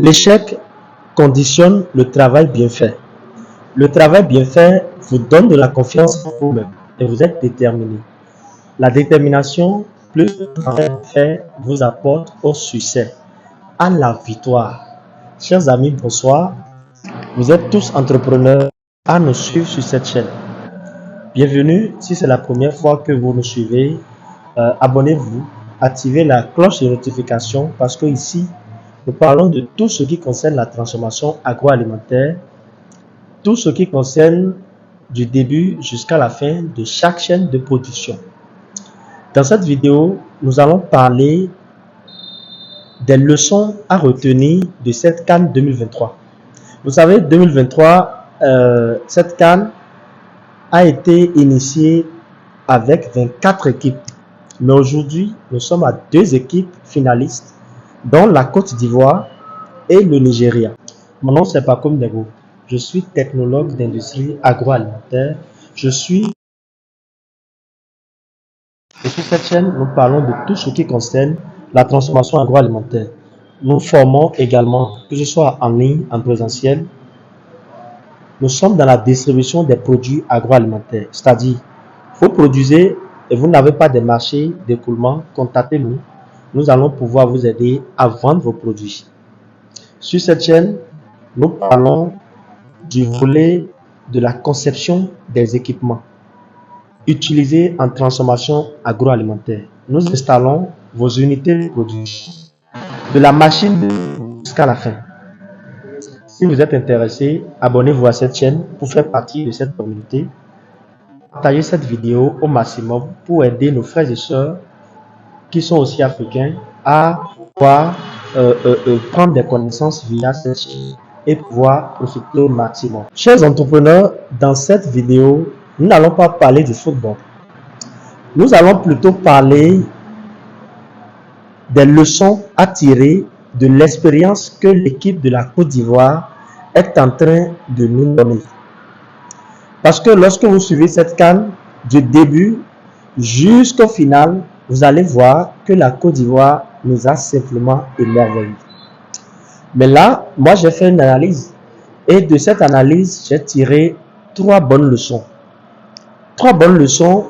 L'échec conditionne le travail bien fait. Le travail bien fait vous donne de la confiance en vous-même et vous êtes déterminé. La détermination plus le travail fait vous apporte au succès, à la victoire. Chers amis, bonsoir. Vous êtes tous entrepreneurs à nous suivre sur cette chaîne. Bienvenue, si c'est la première fois que vous nous suivez, abonnez-vous, activez la cloche de notification parce que ici, nous parlons de tout ce qui concerne la transformation agroalimentaire, tout ce qui concerne du début jusqu'à la fin de chaque chaîne de production. Dans cette vidéo, nous allons parler des leçons à retenir de cette CAN 2023. Vous savez, 2023, cette CAN a été initiée avec 24 équipes. Mais aujourd'hui, nous sommes à 2 équipes finalistes, dont la Côte d'Ivoire et le Nigeria. Mon nom c'est Pakoum Dego. Je suis technologue d'industrie agroalimentaire. Et sur cette chaîne, nous parlons de tout ce qui concerne la transformation agroalimentaire. Nous formons également, que ce soit en ligne, en présentiel. Nous sommes dans la distribution des produits agroalimentaires. C'est-à-dire, vous produisez et vous n'avez pas de marché d'écoulement, contactez-nous. Nous allons pouvoir vous aider à vendre vos produits. Sur cette chaîne, nous parlons du volet de la conception des équipements utilisés en transformation agroalimentaire. Nous installons vos unités de production de la machine jusqu'à la fin. Si vous êtes intéressé, abonnez-vous à cette chaîne pour faire partie de cette communauté. Partagez cette vidéo au maximum pour aider nos frères et sœurs qui sont aussi africains à pouvoir prendre des connaissances via cette chaîne et pouvoir profiter au maximum. Chers entrepreneurs, dans cette vidéo, nous n'allons pas parler du football. Nous allons plutôt parler des leçons à tirer de l'expérience que l'équipe de la Côte d'Ivoire est en train de nous donner. Parce que lorsque vous suivez cette CAN du début jusqu'au final, vous allez voir que la Côte d'Ivoire nous a simplement émerveillés. Mais là, moi j'ai fait une analyse et de cette analyse, j'ai tiré 3 bonnes leçons. 3 bonnes leçons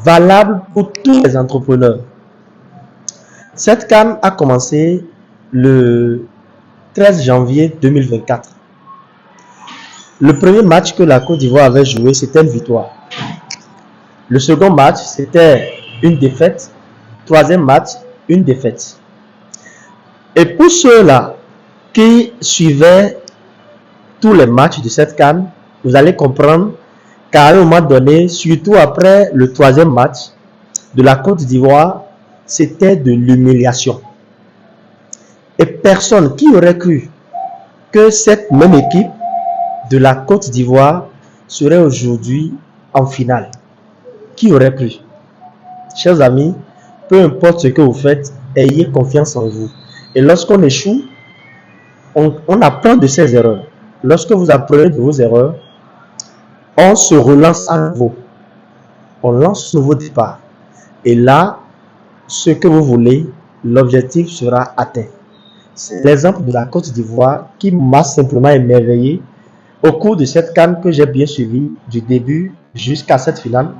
valables pour tous les entrepreneurs. Cette CAN a commencé le 13 janvier 2024. Le premier match que la Côte d'Ivoire avait joué, c'était une victoire. Le second match, c'était une défaite. Troisième match, une défaite. Et pour ceux-là qui suivaient tous les matchs de cette CAN, vous allez comprendre qu'à un moment donné, surtout après le troisième match de la Côte d'Ivoire, c'était de l'humiliation. Et personne qui aurait cru que cette même équipe de la Côte d'Ivoire serait aujourd'hui en finale. Qui aurait cru? Chers amis, peu importe ce que vous faites, ayez confiance en vous. Et lorsqu'on échoue, on apprend de ses erreurs. Lorsque vous apprenez de vos erreurs, on se relance à nouveau. On lance un nouveau départ. Et là, ce que vous voulez, l'objectif sera atteint. C'est l'exemple de la Côte d'Ivoire qui m'a simplement émerveillé au cours de cette CAN que j'ai bien suivi du début jusqu'à cette finale.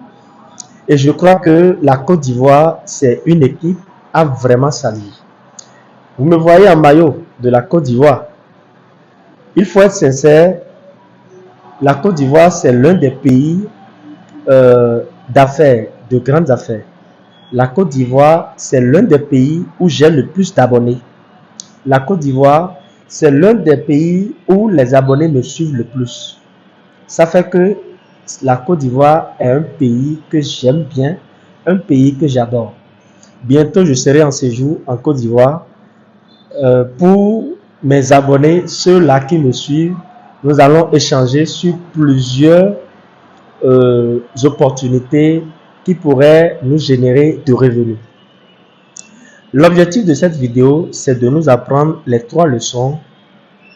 Et je crois que la Côte d'Ivoire, c'est une équipe à vraiment saluer. Vous me voyez en maillot de la Côte d'Ivoire. Il faut être sincère, la Côte d'Ivoire, c'est l'un des pays d'affaires, de grandes affaires. La Côte d'Ivoire, c'est l'un des pays où j'ai le plus d'abonnés. La Côte d'Ivoire, c'est l'un des pays où les abonnés me suivent le plus. Ça fait que la Côte d'Ivoire est un pays que j'aime bien, un pays que j'adore. Bientôt, je serai en séjour en Côte d'Ivoire. Pour mes abonnés, ceux-là qui me suivent, nous allons échanger sur plusieurs opportunités qui pourraient nous générer de revenus. L'objectif de cette vidéo, c'est de nous apprendre les 3 leçons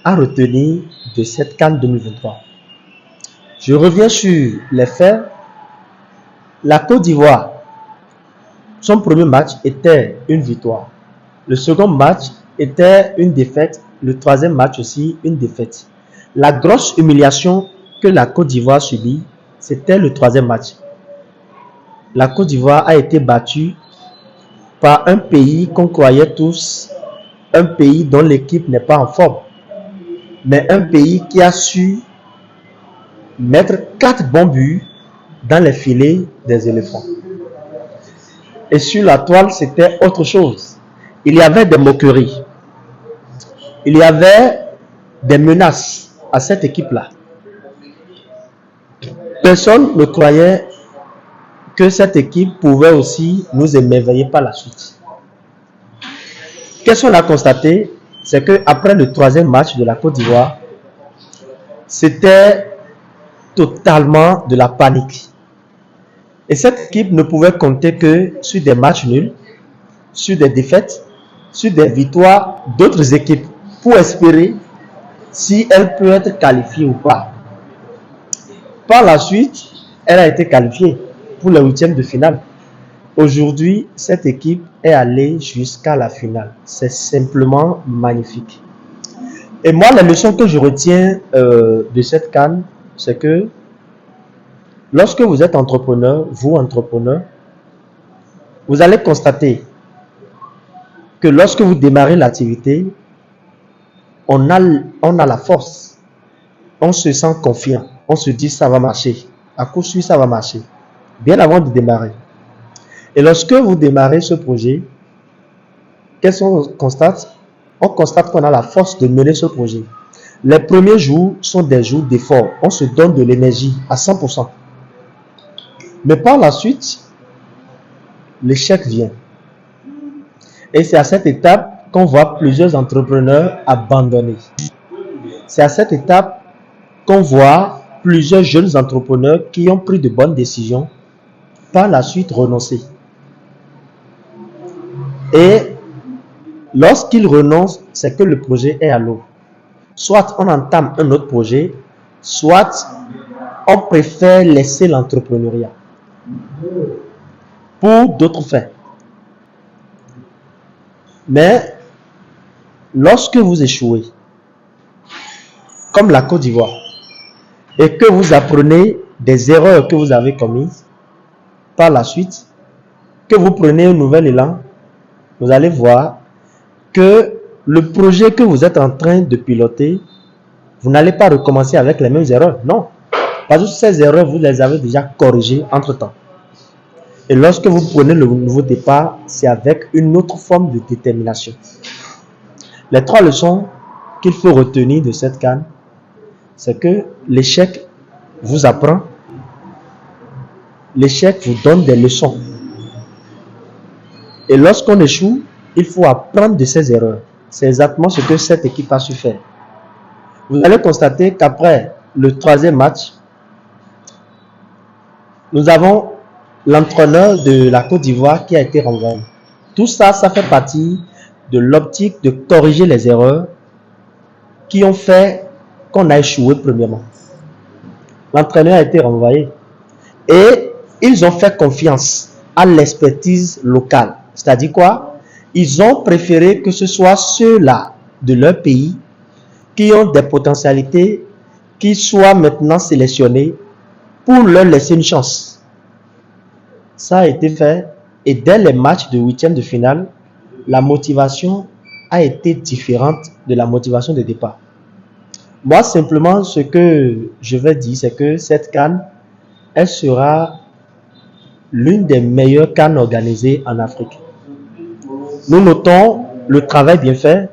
à retenir de cette CAN 2023. Je reviens sur les faits. La Côte d'Ivoire, son premier match était une victoire. Le second match était une défaite. le troisième match aussi une défaite. La grosse humiliation que la Côte d'Ivoire subit, c'était le troisième match. La Côte d'Ivoire a été battue par un pays qu'on croyait tous, un pays dont l'équipe n'est pas en forme, mais un pays qui a su mettre 4 bons buts dans les filets des éléphants. Et sur la toile, c'était autre chose. Il y avait des moqueries. Il y avait des menaces à cette équipe-là. Personne ne croyait que cette équipe pouvait aussi nous émerveiller par la suite. Qu'est-ce qu'on a constaté? C'est qu'après le troisième match de la Côte d'Ivoire, c'était totalement de la panique. Et cette équipe ne pouvait compter que sur des matchs nuls, sur des défaites, sur des victoires d'autres équipes pour espérer si elle peut être qualifiée ou pas. Par la suite, elle a été qualifiée pour les huitièmes de finale. Aujourd'hui, cette équipe est allée jusqu'à la finale. C'est simplement magnifique. Et moi, la leçon que je retiens de cette CAN, c'est que lorsque vous êtes entrepreneur, vous allez constater que lorsque vous démarrez l'activité, on a la force, on se sent confiant, on se dit ça va marcher, à coup sûr ça va marcher, bien avant de démarrer. Et lorsque vous démarrez ce projet, qu'est-ce qu'on constate? On constate qu'on a la force de mener ce projet. Les premiers jours sont des jours d'effort, on se donne de l'énergie à 100%. Mais par la suite, l'échec vient. Et c'est à cette étape qu'on voit plusieurs entrepreneurs abandonner. C'est à cette étape qu'on voit plusieurs jeunes entrepreneurs qui ont pris de bonnes décisions, par la suite renoncer. Et lorsqu'ils renoncent, c'est que le projet est à l'eau. Soit on entame un autre projet, soit on préfère laisser l'entrepreneuriat pour d'autres fins. Mais lorsque vous échouez, comme la Côte d'Ivoire, et que vous apprenez des erreurs que vous avez commises, par la suite, que vous prenez un nouvel élan, vous allez voir que le projet que vous êtes en train de piloter, vous n'allez pas recommencer avec les mêmes erreurs. Non. Parce que ces erreurs, vous les avez déjà corrigées entre-temps. Et lorsque vous prenez le nouveau départ, c'est avec une autre forme de détermination. Les 3 leçons qu'il faut retenir de cette CAN, c'est que l'échec vous apprend, l'échec vous donne des leçons. Et lorsqu'on échoue, il faut apprendre de ses erreurs. C'est exactement ce que cette équipe a su faire. Vous allez constater qu'après le 3e match, nous avons l'entraîneur de la Côte d'Ivoire qui a été renvoyé. Tout ça, ça fait partie de l'optique de corriger les erreurs qui ont fait qu'on a échoué premièrement. L'entraîneur a été renvoyé. Et ils ont fait confiance à l'expertise locale. C'est-à-dire quoi? Ils ont préféré que ce soit ceux-là de leur pays qui ont des potentialités qui soient maintenant sélectionnés pour leur laisser une chance. Ça a été fait et dès les matchs de 8e de finale, la motivation a été différente de la motivation de départ. Moi, simplement, ce que je vais dire, c'est que cette CAN, elle sera l'une des meilleures CAN organisées en Afrique. Nous notons le travail bien fait,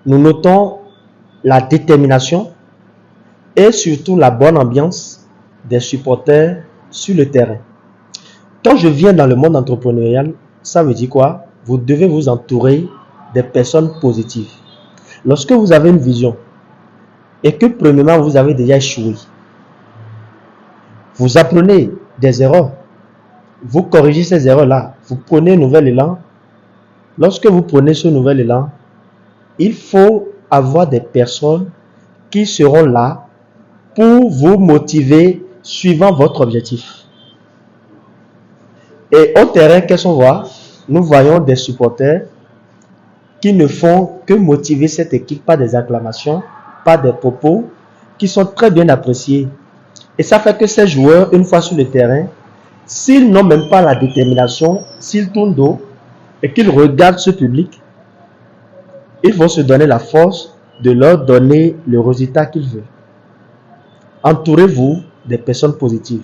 nous notons la détermination et surtout la bonne ambiance des supporters sur le terrain. Quand je viens dans le monde entrepreneurial, ça veut dire quoi? Vous devez vous entourer des personnes positives. Lorsque vous avez une vision et que premièrement vous avez déjà échoué, vous apprenez des erreurs, vous corrigez ces erreurs-là, vous prenez un nouvel élan. Lorsque vous prenez ce nouvel élan, il faut avoir des personnes qui seront là pour vous motiver suivant votre objectif. Et au terrain, qu'est-ce qu'on voit? Nous voyons des supporters qui ne font que motiver cette équipe par des acclamations, par des propos qui sont très bien appréciés. Et ça fait que ces joueurs, une fois sur le terrain, s'ils n'ont même pas la détermination, s'ils tournent dos et qu'ils regardent ce public, ils vont se donner la force de leur donner le résultat qu'ils veulent. Entourez-vous des personnes positives.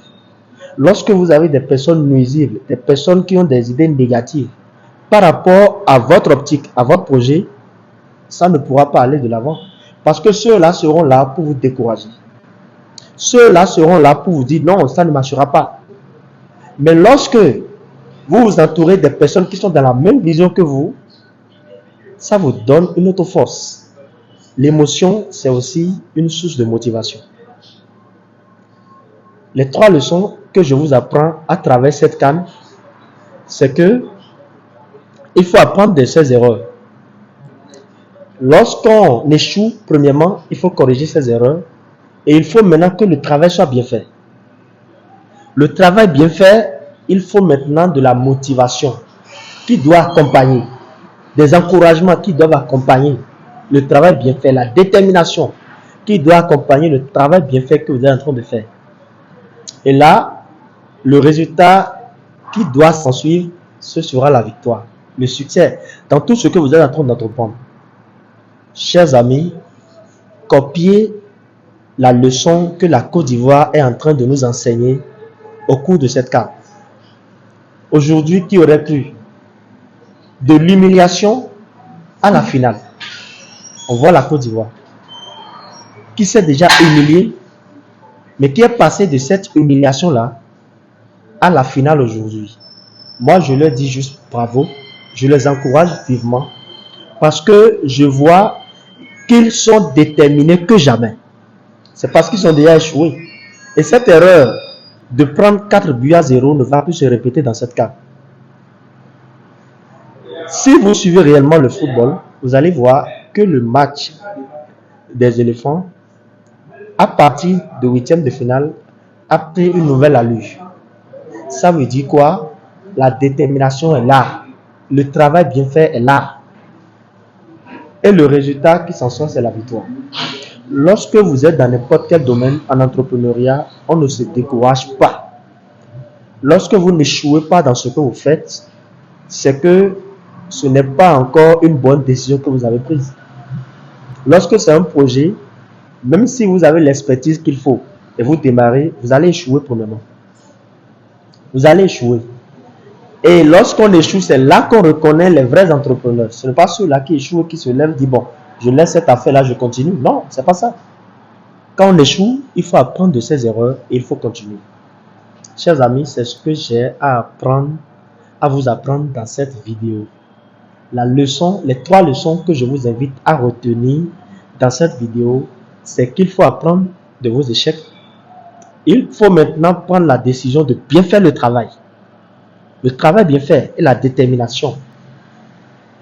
Lorsque vous avez des personnes nuisibles, des personnes qui ont des idées négatives par rapport à votre optique, à votre projet, ça ne pourra pas aller de l'avant. Parce que ceux-là seront là pour vous décourager. Ceux-là seront là pour vous dire non, ça ne marchera pas. Mais lorsque vous vous entourez des personnes qui sont dans la même vision que vous, ça vous donne une autre force. L'émotion, c'est aussi une source de motivation. Les 3 leçons que je vous apprends à travers cette CAN, c'est que il faut apprendre de ses erreurs. Lorsqu'on échoue, premièrement, il faut corriger ses erreurs et il faut maintenant que le travail soit bien fait. Le travail bien fait, il faut maintenant de la motivation qui doit accompagner, des encouragements qui doivent accompagner le travail bien fait, la détermination qui doit accompagner le travail bien fait que vous êtes en train de faire. Et là, le résultat qui doit s'en suivre, ce sera la victoire, le succès dans tout ce que vous êtes en train d'entreprendre. Chers amis, copiez la leçon que la Côte d'Ivoire est en train de nous enseigner au cours de cette CAN. Aujourd'hui, qui aurait cru de l'humiliation à la finale? On voit la Côte d'Ivoire qui s'est déjà humiliée, mais qui est passée de cette humiliation-là à la finale aujourd'hui. Moi, je leur dis juste bravo, je les encourage vivement parce que je vois qu'ils sont déterminés que jamais. C'est parce qu'ils ont déjà échoué. Et cette erreur de prendre 4-0 ne va plus se répéter dans cette CAN. Si vous suivez réellement le football, vous allez voir que le match des éléphants, à partir de 8e de finale, a pris une nouvelle allure. Ça veut dire quoi? La détermination est là. Le travail bien fait est là. Et le résultat qui s'en sort, c'est la victoire. Lorsque vous êtes dans n'importe quel domaine en entrepreneuriat, on ne se décourage pas. Lorsque vous n'échouez pas dans ce que vous faites, c'est que ce n'est pas encore une bonne décision que vous avez prise. Lorsque c'est un projet, même si vous avez l'expertise qu'il faut et vous démarrez, vous allez échouer premièrement. Vous allez échouer. Et lorsqu'on échoue, c'est là qu'on reconnaît les vrais entrepreneurs. Ce n'est pas ceux-là qui échouent et qui se lèvent et disent bon, je laisse cette affaire-là, je continue. Non, c'est pas ça. Quand on échoue, il faut apprendre de ses erreurs et il faut continuer. Chers amis, c'est ce que j'ai à vous apprendre dans cette vidéo. Les 3 leçons que je vous invite à retenir dans cette vidéo, c'est qu'il faut apprendre de vos échecs. Il faut maintenant prendre la décision de bien faire le travail. Le travail bien fait et la détermination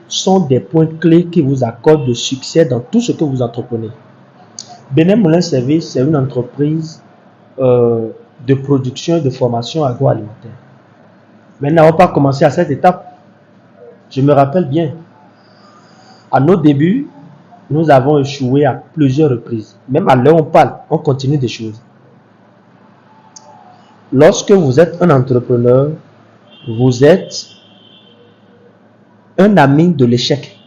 sont des points clés qui vous accordent le succès dans tout ce que vous entreprenez. Benin Moulin Service, c'est une entreprise de production et de formation agroalimentaire. Mais nous n'avons pas commencé à cette étape. Je me rappelle bien, à nos débuts, nous avons échoué à plusieurs reprises. Même à l'heure où on parle, on continue d'échouer. Lorsque vous êtes un entrepreneur, vous êtes un ami de l'échec.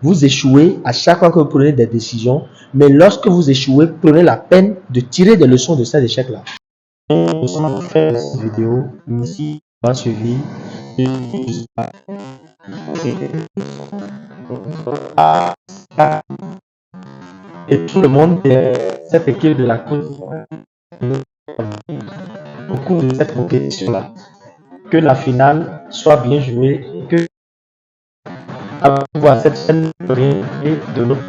Vous échouez à chaque fois que vous prenez des décisions, mais lorsque vous échouez, prenez la peine de tirer des leçons de ces échecs-là. Nous sommes fait cette vidéo. Merci d'avoir suivi. Et tout le monde de cette équipe de la Côte d'Ivoire au cours de cette compétition-là. Que la finale soit bien jouée, que à voir cette chaîne de notre